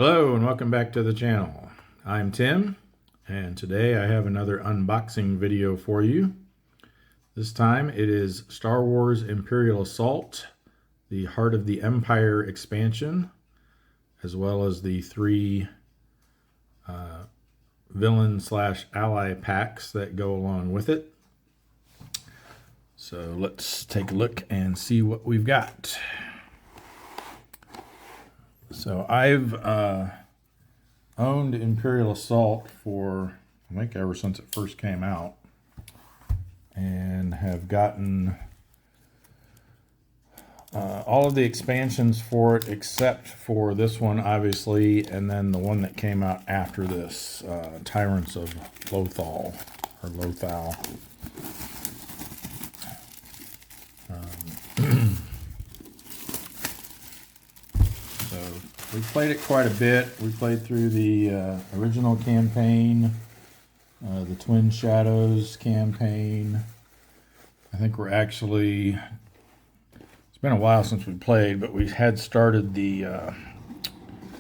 Hello and welcome back to the channel. I'm Tim, and today I have another unboxing video for you. This time it is Star Wars Imperial Assault, the Heart of the Empire expansion, as well as the three villain/ally packs that go along with it. So let's take a look and see what we've got. So I've owned Imperial Assault for, I think, ever since it first came out, and have gotten all of the expansions for it except for this one, obviously, and then the one that came out after this, Tyrants of Lothal, or Lothal. So we played it quite a bit. We played through the original campaign, the Twin Shadows campaign. I think we're actually, it's been a while since we played, but we had started the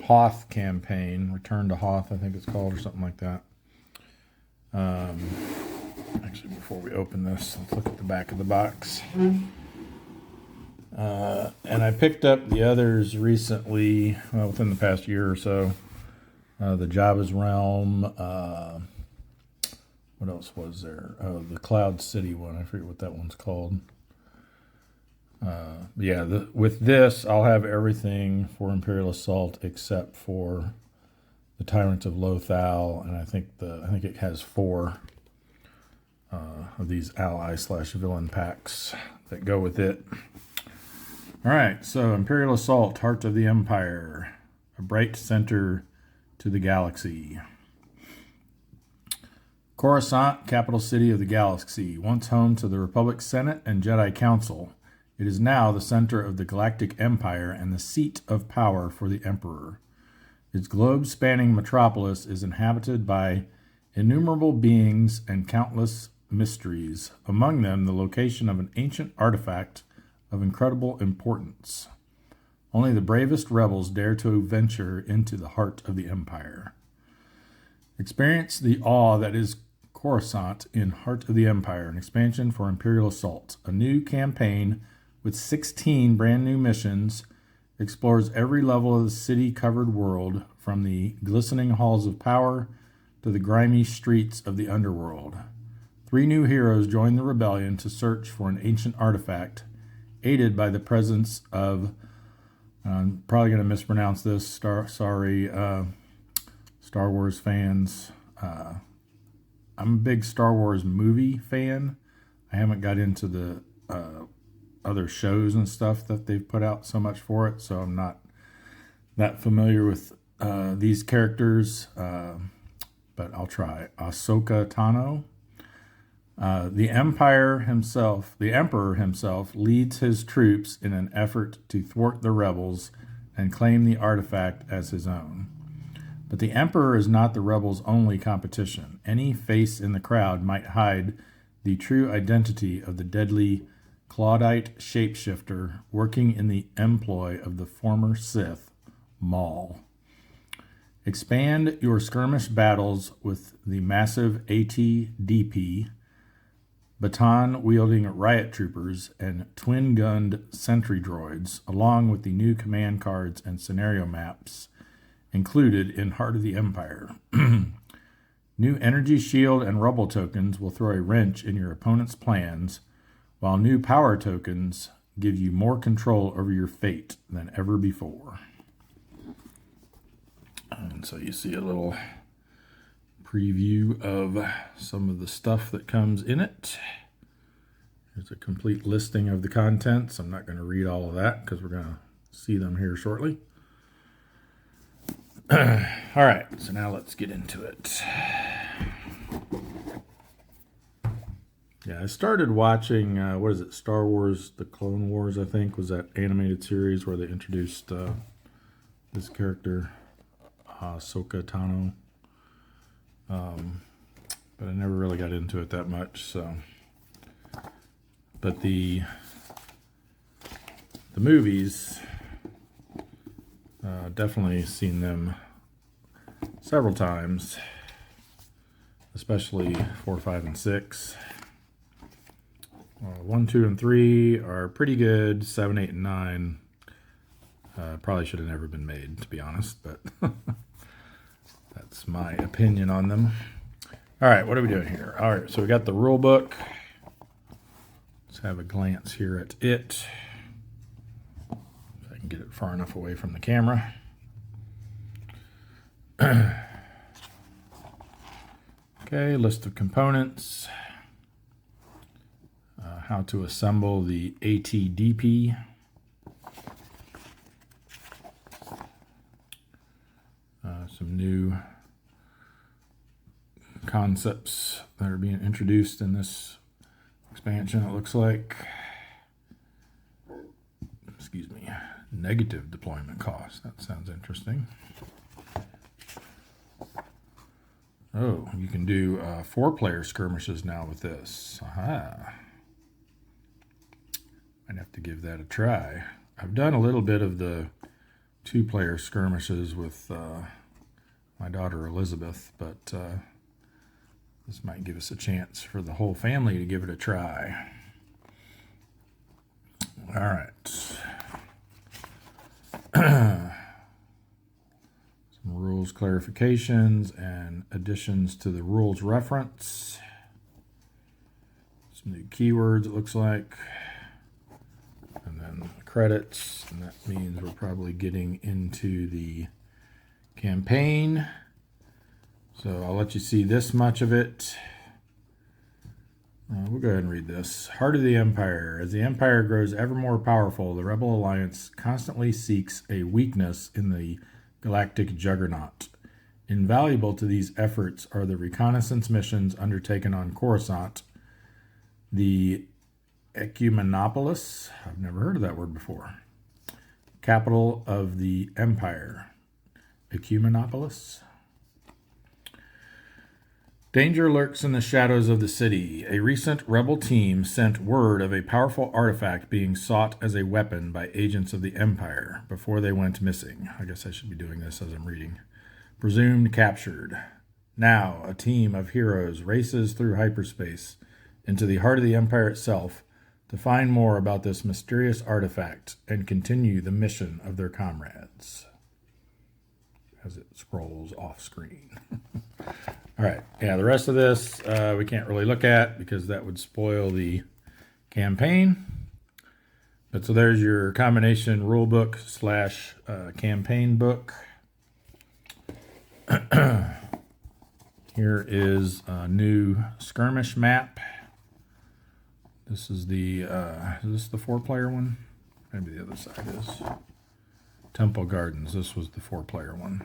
Hoth campaign, Return to Hoth, I think it's called, or something like that. Actually, before we open this, let's look at the back of the box. And I picked up the others recently, well, within the past year or so. The Jabba's Realm. What else was there? Oh, the Cloud City one. I forget what that one's called. Yeah, with this, I'll have everything for Imperial Assault except for the Tyrants of Lothal, and I think it has 4 of these ally/villain packs that go with it. All right, so Imperial Assault, Heart of the Empire, a bright center to the galaxy. Coruscant, capital city of the galaxy, once home to the Republic Senate and Jedi Council, it is now the center of the Galactic Empire and the seat of power for the Emperor. Its globe-spanning metropolis is inhabited by innumerable beings and countless mysteries, among them the location of an ancient artifact of incredible importance. Only the bravest rebels dare to venture into the heart of the Empire. Experience the awe that is Coruscant in Heart of the Empire, an expansion for Imperial Assault. A new campaign with 16 brand new missions explores every level of the city-covered world, from the glistening halls of power to the grimy streets of the underworld. 3 new heroes join the rebellion to search for an ancient artifact, aided by the presence of, I'm probably going to mispronounce this, Star Wars fans. I'm a big Star Wars movie fan. I haven't got into the other shows and stuff that they've put out so much for it, so I'm not that familiar with these characters, but I'll try. Ahsoka Tano. The Emperor himself leads his troops in an effort to thwart the rebels and claim the artifact as his own. But the Emperor is not the rebels' only competition. Any face in the crowd might hide the true identity of the deadly Claudite shapeshifter working in the employ of the former Sith, Maul. Expand your skirmish battles with the massive AT-DP, baton-wielding riot troopers, and twin-gunned sentry droids, along with the new command cards and scenario maps included in Heart of the Empire. New energy shield and rubble tokens will throw a wrench in your opponent's plans, while new power tokens give you more control over your fate than ever before. And so you see a little preview of some of the stuff that comes in it. There's a complete listing of the contents. I'm not going to read all of that because we're going to see them here shortly. All right, so now let's get into it. Yeah, I started watching, what is it, Star Wars, The Clone Wars, I think, was that animated series where they introduced this character, Ahsoka Tano. But I never really got into it that much, so. But the movies, definitely seen them several times, especially 4, 5, and 6. 1, 2, and 3 are pretty good. 7, 8, and 9 probably should have never been made, to be honest, but that's my opinion on them. All right, what are we doing here? All right, so we got the rule book. Let's have a glance here at it. If I can get it far enough away from the camera. Okay, list of components. How to assemble the ATDP. Some new concepts that are being introduced in this expansion, it looks like. Excuse me. Negative deployment cost. That sounds interesting. Oh, you can do 4-player skirmishes now with this. Aha. I'd have to give that a try. I've done a little bit of the 2-player skirmishes with my daughter Elizabeth, but this might give us a chance for the whole family to give it a try. All right. Some rules clarifications and additions to the rules reference. Some new keywords, it looks like. And then the credits, and that means we're probably getting into the campaign. So I'll let you see this much of it. We'll go ahead and read this. Heart of the Empire. As the Empire grows ever more powerful, the Rebel Alliance constantly seeks a weakness in the galactic juggernaut. Invaluable to these efforts are the reconnaissance missions undertaken on Coruscant, the Ecumenopolis, I've never heard of that word before, capital of the Empire. Ecumenopolis. Danger lurks in the shadows of the city. A recent rebel team sent word of a powerful artifact being sought as a weapon by agents of the Empire before they went missing. I guess I should be doing this as I'm reading. Presumed captured. Now, a team of heroes races through hyperspace into the heart of the Empire itself to find more about this mysterious artifact and continue the mission of their comrades. As it scrolls off screen. All right, yeah, the rest of this we can't really look at because that would spoil the campaign. But so there's your combination rule book / campaign book. Here is a new skirmish map. This is the, is this the 4-player one? Maybe the other side is. Temple Gardens, this was the 4-player one.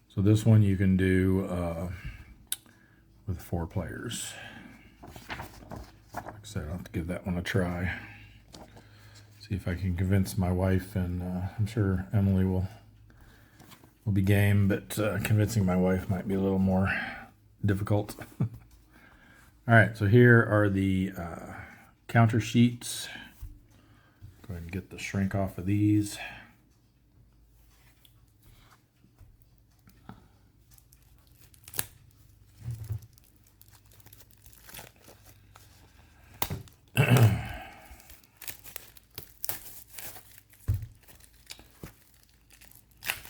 So this one you can do with 4 players. Like I said, I'll have to give that one a try. See if I can convince my wife, and I'm sure Emily will be game, but convincing my wife might be a little more difficult. All right, so here are the counter sheets. Go ahead and get the shrink off of these.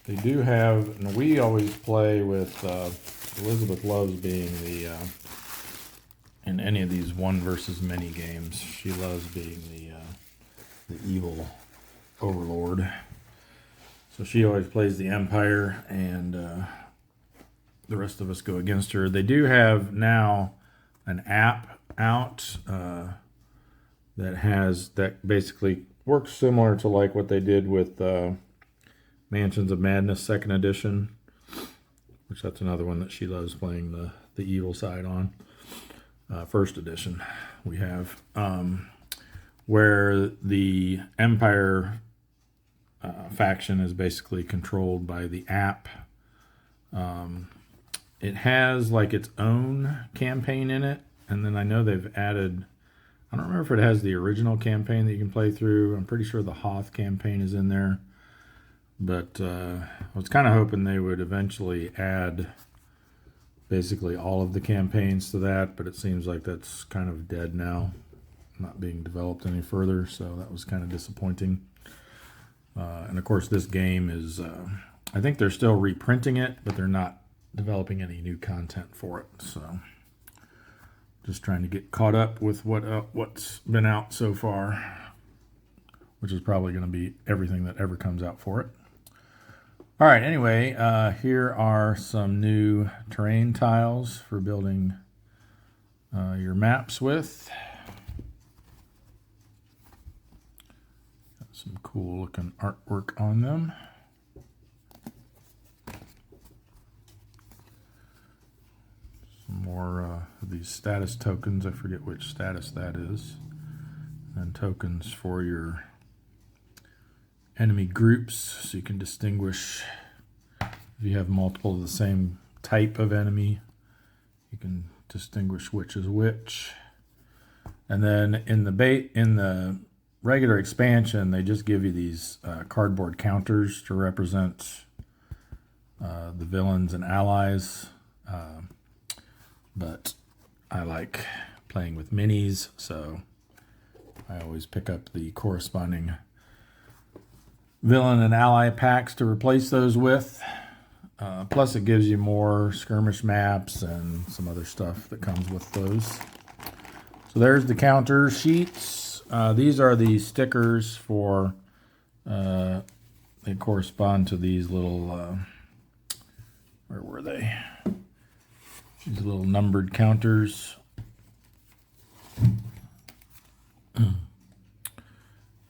They do have, and we always play with, Elizabeth loves being the, in any of these one versus many games, she loves being the evil overlord. So she always plays the Empire, and the rest of us go against her. They do have now an app out that basically works similar to like what they did with Mansions of Madness 2nd edition, which that's another one that she loves playing the evil side on. 1st edition we have, where the Empire faction is basically controlled by the app. It has like its own campaign in it, and then I know they've added, I don't remember if it has the original campaign that you can play through. I'm pretty sure the Hoth campaign is in there. But I was kind of hoping they would eventually add basically all of the campaigns to that, but it seems like that's kind of dead now, not being developed any further, so that was kind of disappointing. And of course this game is, I think they're still reprinting it, but they're not developing any new content for it, so just trying to get caught up with what's been out so far, which is probably going to be everything that ever comes out for it. All right, anyway, here are some new terrain tiles for building your maps with. Got some cool looking artwork on them. Some more of these status tokens. I forget which status that is. And tokens for your enemy groups, so you can distinguish if you have multiple of the same type of enemy. You can distinguish which is which. And then in the regular expansion, they just give you these cardboard counters to represent the villains and allies. But I like playing with minis, so I always pick up the corresponding villain and ally packs to replace those with. Plus it gives you more skirmish maps and some other stuff that comes with those. So there's the counter sheets. These are the stickers for, they correspond to these little, where were they? These little numbered counters.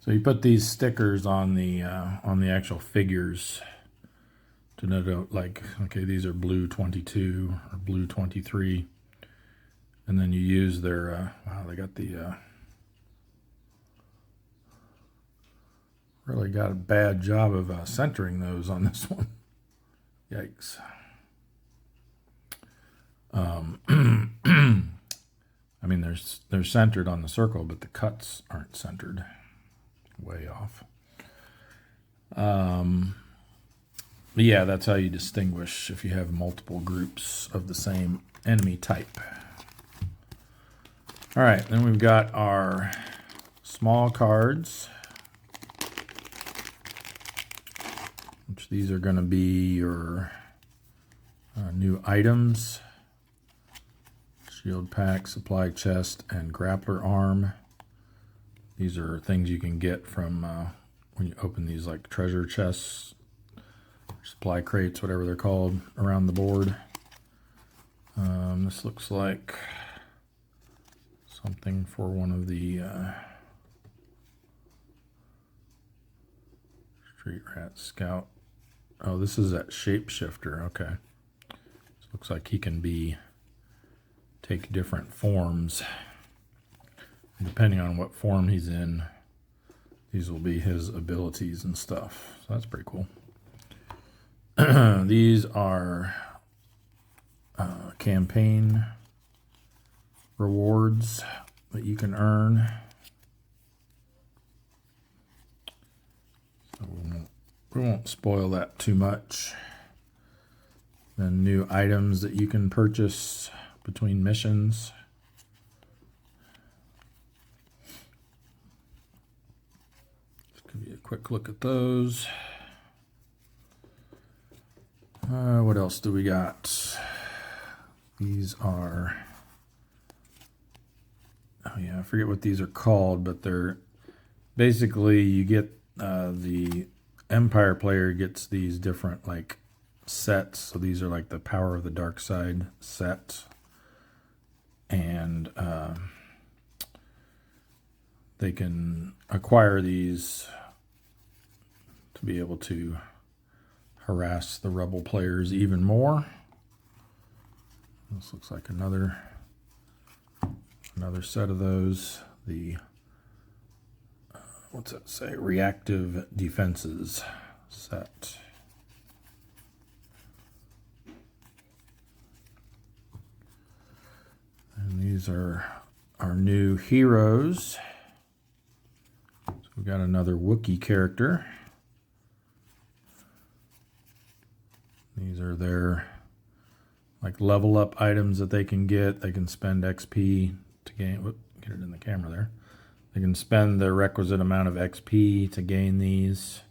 So you put these stickers on the actual figures to note, like, okay, these are blue 22 or blue 23, and then you use their wow, they got the really got a bad job of centering those on this one. Yikes. I mean, they're centered on the circle, but the cuts aren't centered. Way off. But yeah, that's how you distinguish if you have multiple groups of the same enemy type. All right, then we've got our small cards, which these are going to be your new items. Shield pack, supply chest, and grappler arm. These are things you can get from when you open these like treasure chests, supply crates, whatever they're called, around the board. This looks like something for one of the Street Rat Scout. Oh, this is that shapeshifter. Okay. So looks like he can take different forms. Depending on what form he's in, these will be his abilities and stuff. So that's pretty cool. These are campaign rewards that you can earn. So we won't spoil that too much. Then new items that you can purchase between missions. Give you a quick look at those. What else do we got? These are, oh yeah, I forget what these are called, but they're basically, you get the Empire player gets these different like sets. So these are like the Power of the Dark Side set, and they can acquire these to be able to harass the rebel players even more. This looks like another set of those. The what's that say? Reactive defenses set. And these are our new heroes. So we've got another Wookiee character. These are their like level up items that they can get. They can spend XP to gain, get it in the camera there. They can spend the requisite amount of XP to gain these.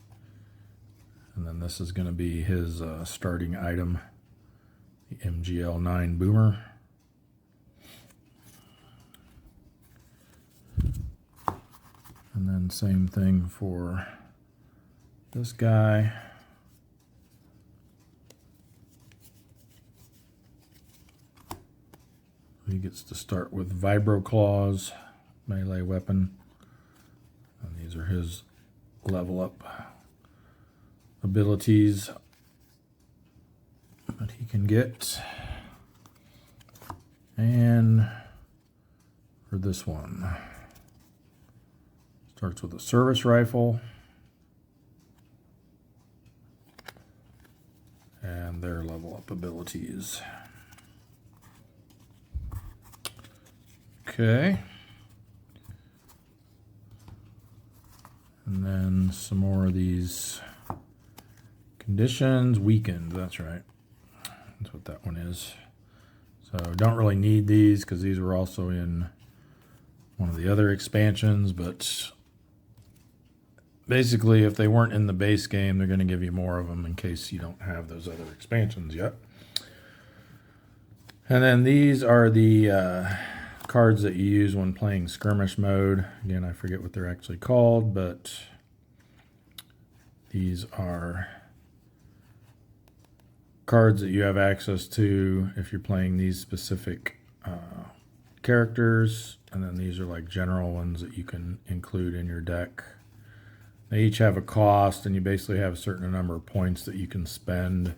And then this is going to be his starting item, the MGL-9 Boomer. And then same thing for this guy. He gets to start with Vibro Claws, melee weapon. And these are his level up abilities that he can get. And for this one, starts with a service rifle. And their level up abilities. Okay. And then some more of these conditions. Weakened, that's right. That's what that one is. So don't really need these because these were also in one of the other expansions, but basically if they weren't in the base game, they're going to give you more of them in case you don't have those other expansions yet. And then these are the cards that you use when playing skirmish mode. Again, I forget what they're actually called, but these are cards that you have access to if you're playing these specific characters. And then these are like general ones that you can include in your deck. They each have a cost, and you basically have a certain number of points that you can spend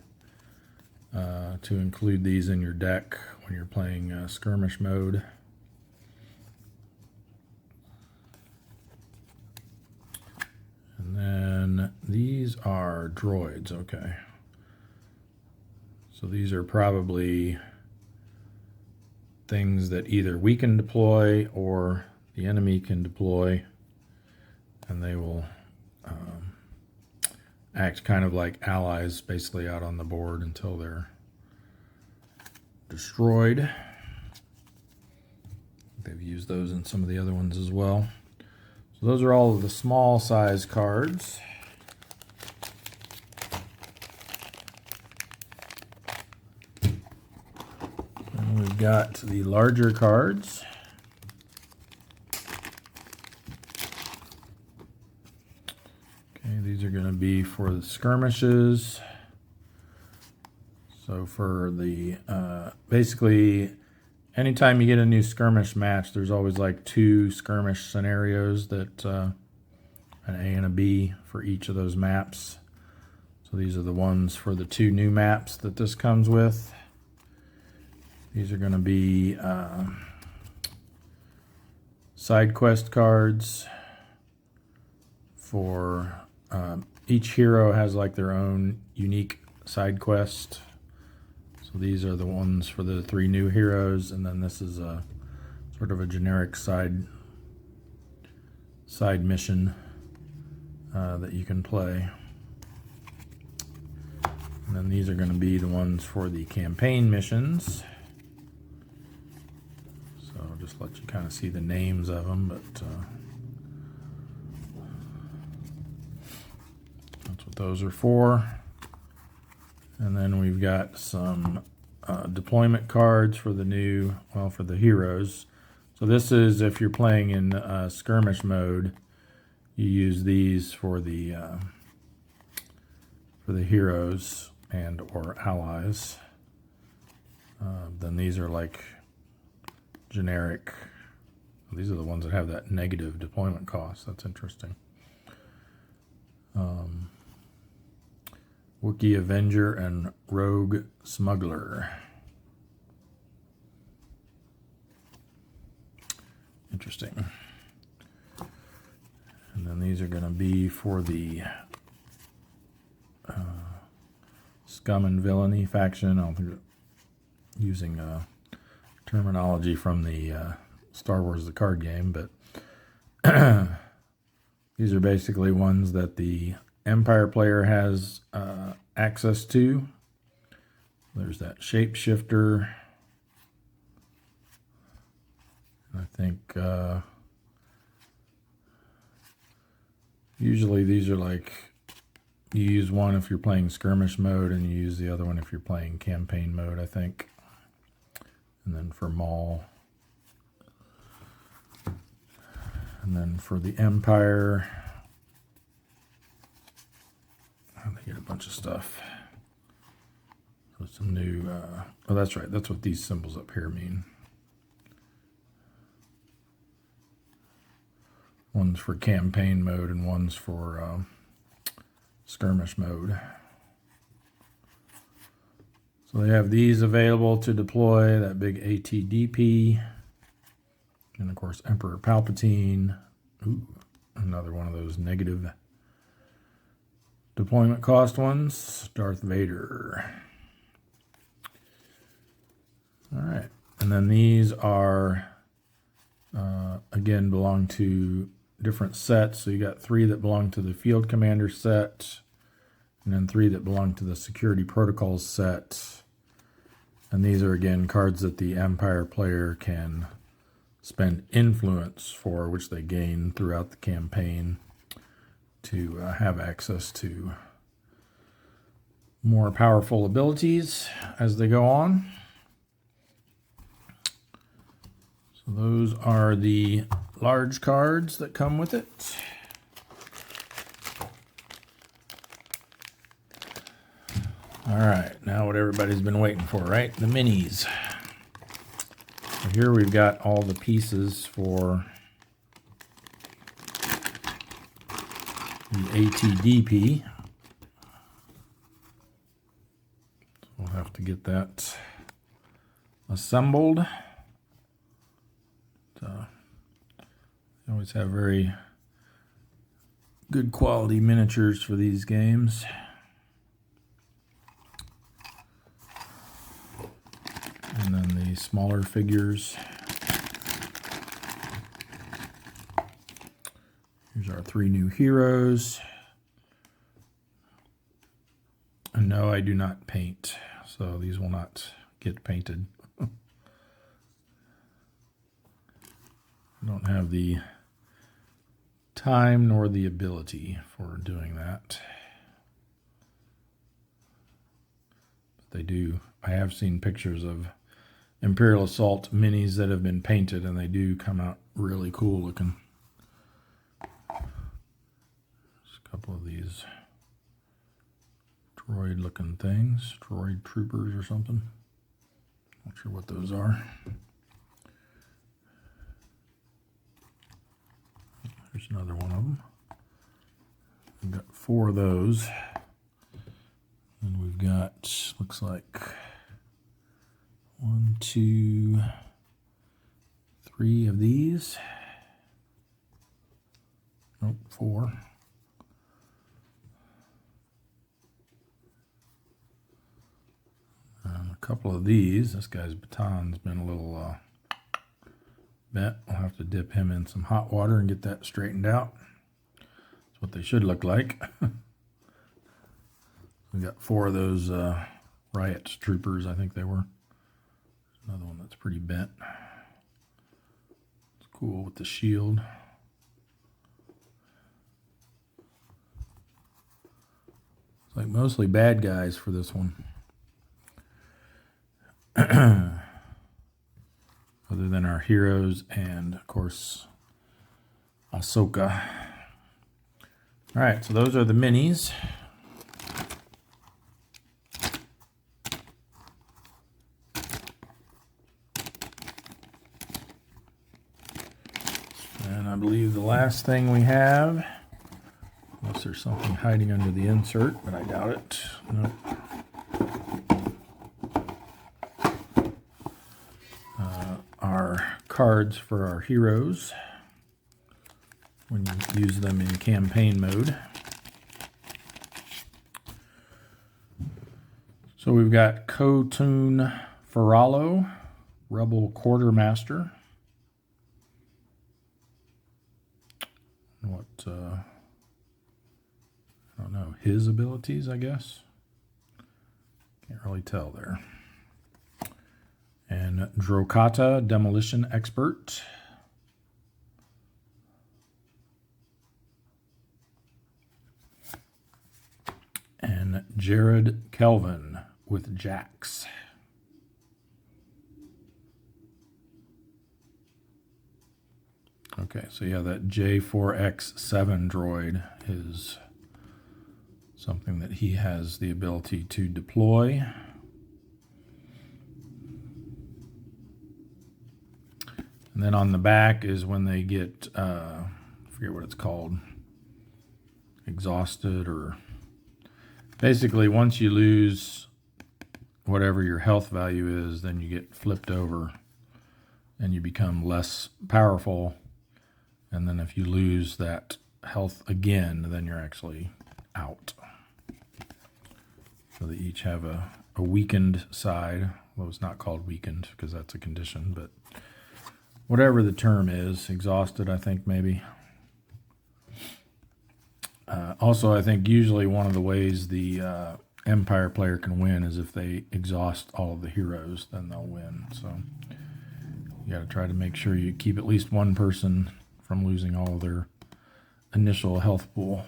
to include these in your deck when you're playing skirmish mode. And then these are droids, okay. So these are probably things that either we can deploy or the enemy can deploy, and they will act kind of like allies basically out on the board until they're destroyed. They've used those in some of the other ones as well. So those are all of the small size cards. And we've got the larger cards. These are going to be for the skirmishes. So for the, basically, anytime you get a new skirmish match, there's always like 2 skirmish scenarios that, an A and a B for each of those maps. So these are the ones for the 2 new maps that this comes with. These are going to be side quest cards for each hero has like their own unique side quest. So these are the ones for the 3 new heroes, and then this is a sort of a generic side mission that you can play. And then these are going to be the ones for the campaign missions. So I'll just let you kind of see the names of them, but that's what those are for. And then we've got some deployment cards for the new, well, for the heroes. So this is if you're playing in skirmish mode, you use these for the heroes and or allies. Then these are like generic. These are the ones that have that negative deployment cost. That's interesting. Wookiee Avenger and Rogue Smuggler. Interesting. And then these are going to be for the Scum and Villainy faction. I don't think using terminology from the Star Wars the card game, but these are basically ones that the Empire player has access to, there's that shapeshifter. I think usually these are like, you use one if you're playing skirmish mode and you use the other one if you're playing campaign mode, I think. And then for Maul. And then for the Empire, they get a bunch of stuff. So some new, oh, that's right. That's what these symbols up here mean. One's for campaign mode and one's for skirmish mode. So they have these available to deploy, that big ATDP. And of course, Emperor Palpatine. Ooh, another one of those negative deployment cost ones. Darth Vader. All right. And then these are, again, belong to different sets. So you got 3 that belong to the Field Commander set, and then 3 that belong to the Security Protocols set. And these are, again, cards that the Empire player can spend influence for, which they gain throughout the campaign to have access to more powerful abilities as they go on. So those are the large cards that come with it. All right, now what everybody's been waiting for, right? The minis. So here we've got all the pieces for the ATDP. So we'll have to get that assembled. They always have very good quality miniatures for these games. And then the smaller figures. Here's our 3 new heroes. And no, I do not paint, so these will not get painted. I don't have the time nor the ability for doing that. But they do. I have seen pictures of Imperial Assault minis that have been painted, and they do come out really cool looking. There's a couple of these droid looking things, droid troopers or something. Not sure what those are. There's another one of them. We've got 4 of those. And we've got, looks like 1, 2, 3 of these. Nope, 4. And a couple of these. This guy's baton's been a little bent. We'll have to dip him in some hot water and get that straightened out. That's what they should look like. We got 4 of those riot troopers, I think they were. Another one that's pretty bent. It's cool with the shield. It's like mostly bad guys for this one. Other than our heroes and, of course, Ahsoka. All right, so those are the minis. And I believe the last thing we have, unless there's something hiding under the insert, but I doubt it. Nope. Our cards for our heroes when you use them in campaign mode. So we've got Kotun Faralo, Rebel Quartermaster. What, I don't know, his abilities, I guess. Can't really tell there. And Drokata, Demolition Expert. And Jared Kelvin with Jax. Okay, so yeah, that J4X7 droid is something that he has the ability to deploy. And then on the back is when they get, I forget what it's called, exhausted, or basically once you lose whatever your health value is, then you get flipped over and you become less powerful. And then if you lose that health again, then you're actually out. So they each have a weakened side. Well, it's not called weakened because that's a condition, but whatever the term is, exhausted, I think maybe. Also, I think usually one of the ways the Empire player can win is if they exhaust all of the heroes, then they'll win. So you got to try to make sure you keep at least one person from losing all of their initial health pool.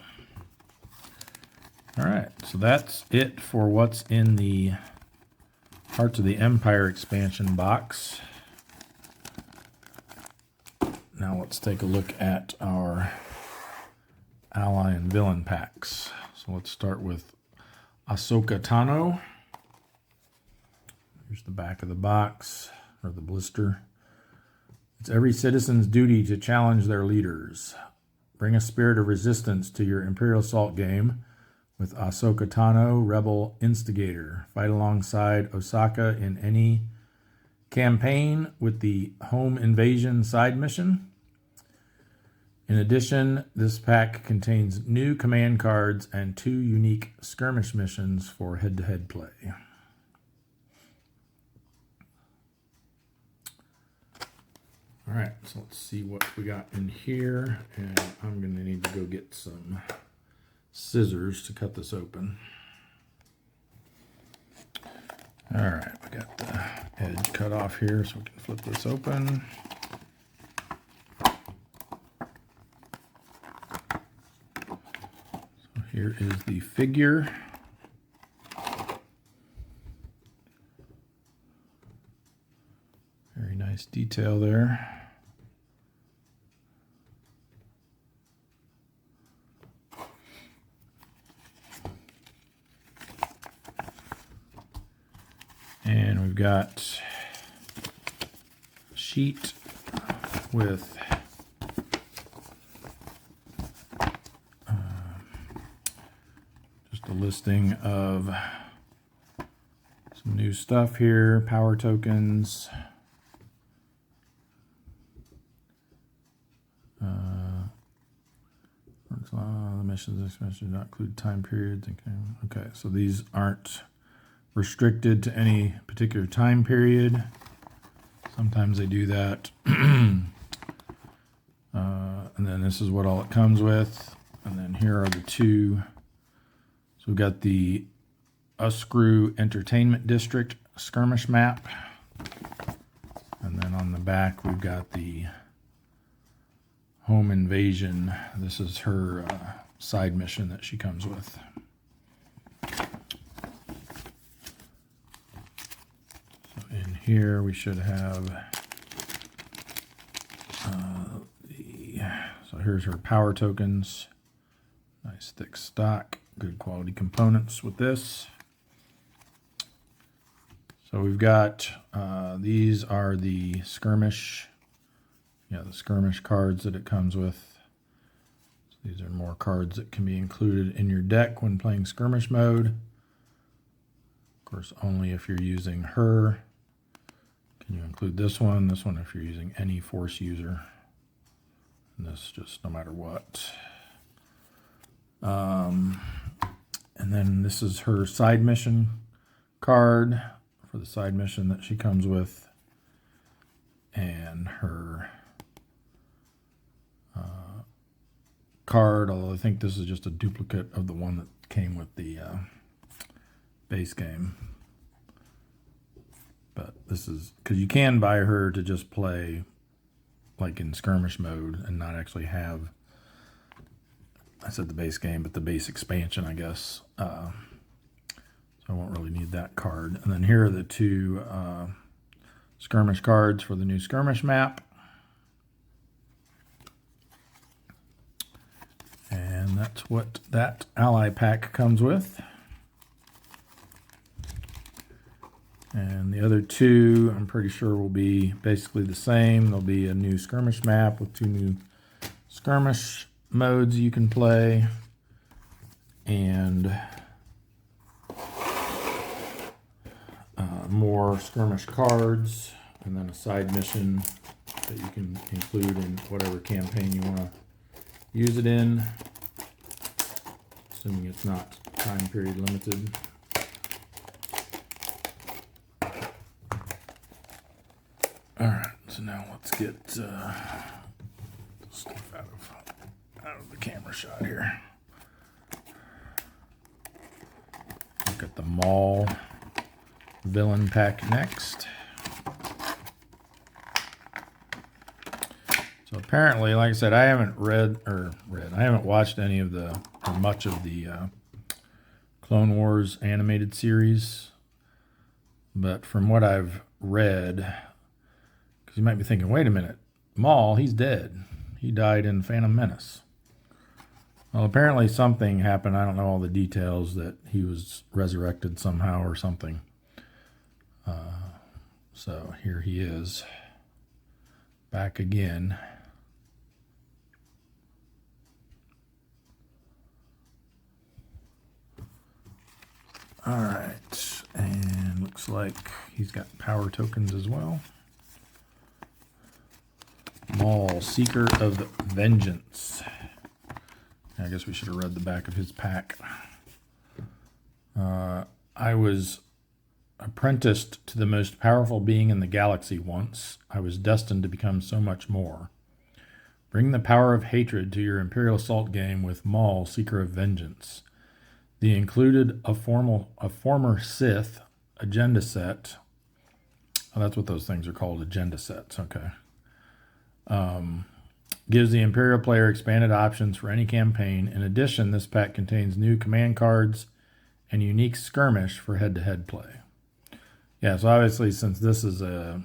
All right, so that's it for what's in the Hearts of the Empire expansion box. Now let's take a look at our ally and villain packs. So let's start with Ahsoka Tano. Here's the back of the box, or the blister. It's every citizen's duty to challenge their leaders. Bring a spirit of resistance to your Imperial Assault game with Ahsoka Tano, Rebel Instigator. Fight alongside Osaka in any campaign with the Home Invasion side mission. In addition, this pack contains new command cards and 2 unique skirmish missions for head-to-head play. All right, so let's see what we got in here, and I'm going to need to go get some scissors to cut this open. All right, we got the edge cut off here, so we can flip this open. So here is the figure. Very nice detail there. And we've got a sheet with just a listing of some new stuff here, power tokens, the missions expansion do not include time periods. Okay, so these aren't restricted to any particular time period. Sometimes they do that. And then this is what all it comes with. And then here are the 2. So we've got the Uskrew Entertainment District skirmish map. And then on the back we've got the Home Invasion. This is her side mission that she comes with. Here we should have so here's her power tokens. Nice thick stock, good quality components with this. So we've got these are the skirmish, the skirmish cards that it comes with. So these are more cards that can be included in your deck when playing skirmish mode. Of course, only if you're using her. Can you include this one if you're using any Force user, and this just no matter what. And then this is her side mission card for the side mission that she comes with, and her card, although I think this is just a duplicate of the one that came with the base game. this is because you can buy her to just play like in skirmish mode and not actually have, I said the base game, but the base expansion, I guess. So I won't really need that card. And then here are the two skirmish cards for the new skirmish map. And that's what that ally pack comes with. And the other two, I'm pretty sure, will be basically the same. There'll be a new skirmish map with two new skirmish modes you can play. And more skirmish cards. And then a side mission that you can include in whatever campaign you want to use it in. Assuming it's not time period limited. Alright, so now let's get stuff out of the camera shot here. Look at the Maul villain pack next. So apparently, like I said, I haven't I haven't watched any of the, or much of the Clone Wars animated series. But from what I've read, because you might be thinking, wait a minute, Maul, he's dead. He died in Phantom Menace. Well, apparently something happened. I don't know all the details, that he was resurrected somehow or something. So here he is, back again. All right, and looks like he's got power tokens as well. Maul, Seeker of Vengeance. I guess we should have read the back of his pack. I was apprenticed to the most powerful being in the galaxy once. I was destined to become so much more. Bring the power of hatred to your Imperial Assault game with Maul, Seeker of Vengeance. The included a former Sith agenda set. Oh, that's what those things are called, agenda sets. Okay. Gives the Imperial player expanded options for any campaign. In addition, this pack contains new command cards and unique skirmish for head-to-head play. Yeah, so obviously, since this is a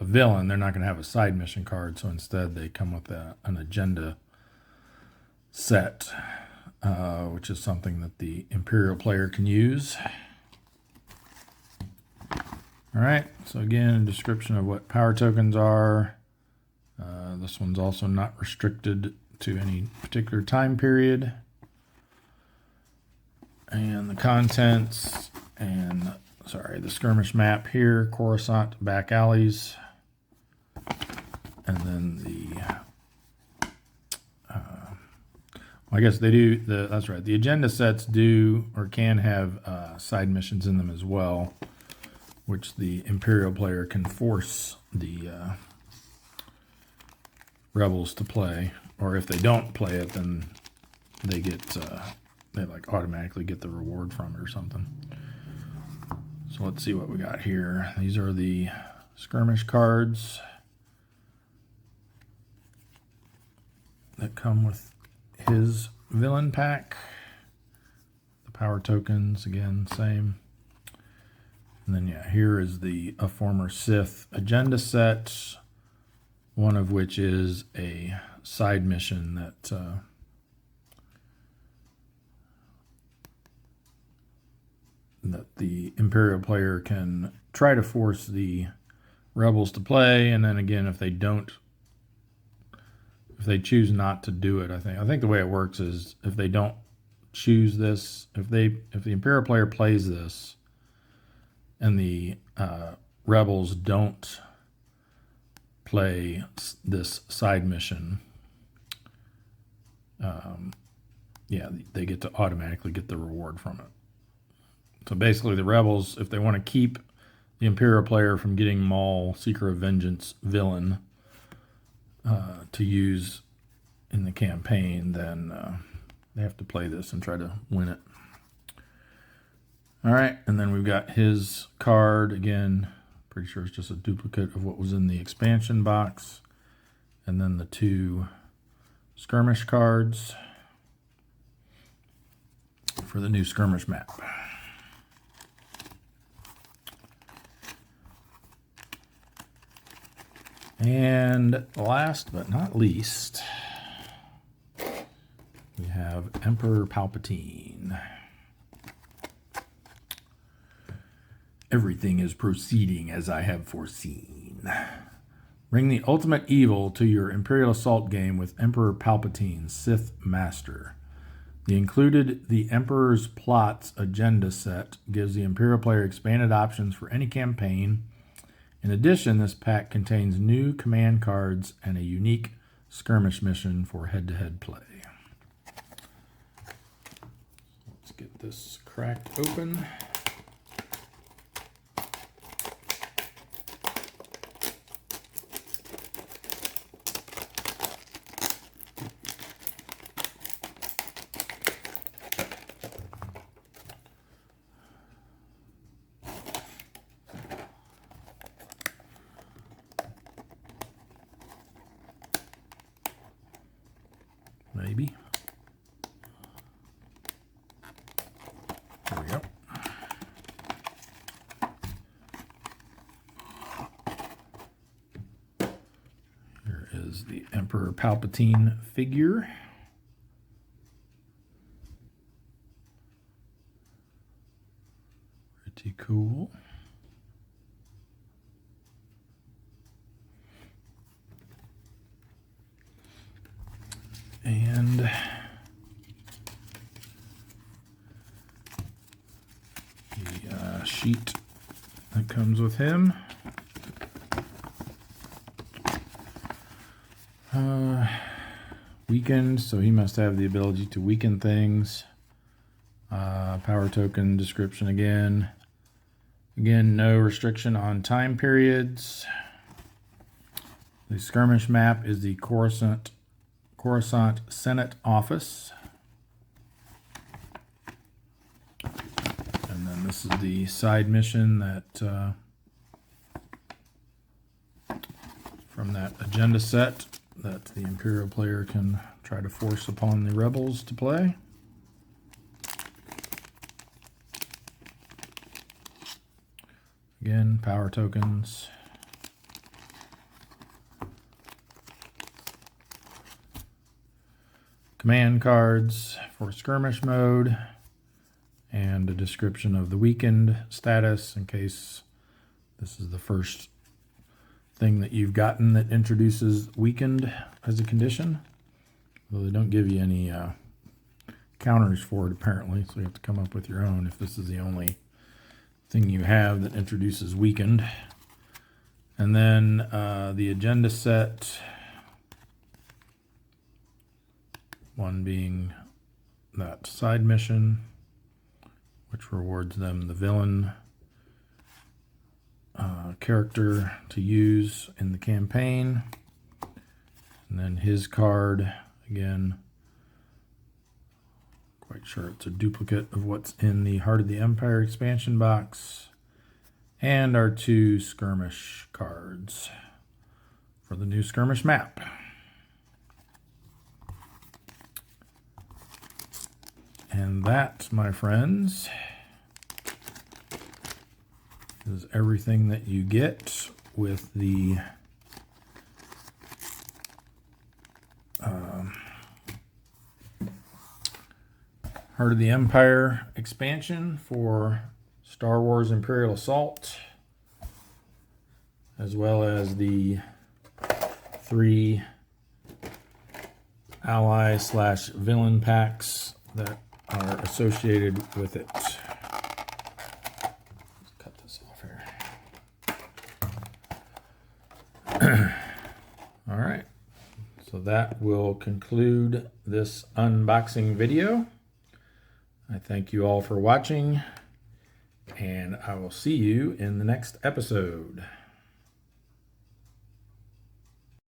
villain, they're not going to have a side mission card, so instead they come with an agenda set, which is something that the Imperial player can use. All right, so again, a description of what power tokens are. This one's also not restricted to any particular time period. And the contents, and the skirmish map here, Coruscant back alleys. And then I guess they do, that's right, the agenda sets do or can have side missions in them as well, which the Imperial player can force the rebels to play, or if they don't play it, then they get they like automatically get the reward from it or something. So let's see what we got here. These are the skirmish cards that come with his villain pack. The power tokens, again, same. And then yeah, here is a former Sith agenda set, one of which is a side mission that that the Imperial player can try to force the rebels to play, and then again, if they choose not to do it, I think the way it works is if they don't choose this, if the Imperial player plays this, and the rebels don't play this side mission, they get to automatically get the reward from it. So basically the rebels, if they want to keep the Imperial player from getting Maul, Seeker of Vengeance villain to use in the campaign, then they have to play this and try to win it. All right, and then we've got his card, again, Pretty sure it's just a duplicate of what was in the expansion box. And then the 2 skirmish cards for the new skirmish map. And last but not least, we have Emperor Palpatine. Everything is proceeding as I have foreseen. Bring the ultimate evil to your Imperial Assault game with Emperor Palpatine, Sith Master. The included The Emperor's Plots agenda set gives the Imperial player expanded options for any campaign. In addition, this pack contains new command cards and a unique skirmish mission for head-to-head play. Let's get this cracked open. Maybe. There we go. Here is the Emperor Palpatine figure. Pretty cool. And the sheet that comes with him. Weakened, so he must have the ability to weaken things. Power token description again. Again, no restriction on time periods. The skirmish map is the Coruscant Senate office. And then this is the side mission that from that agenda set that the Imperial player can try to force upon the rebels to play. Again, power tokens. Command cards for skirmish mode, and a description of the weakened status in case this is the first thing that you've gotten that introduces weakened as a condition. Though they don't give you any counters for it apparently, so you have to come up with your own if this is the only thing you have that introduces weakened. And then the agenda set, one being that side mission, which rewards them the villain character to use in the campaign. And then his card, again, quite sure it's a duplicate of what's in the Heart of the Empire expansion box. And our 2 skirmish cards for the new skirmish map. And that, my friends, is everything that you get with the Heart of the Empire expansion for Star Wars Imperial Assault, as well as the 3 ally/villain packs that are associated with it. Let's cut this off here. All right, so that will conclude this unboxing video. I thank you all for watching, and I will see you in the next episode.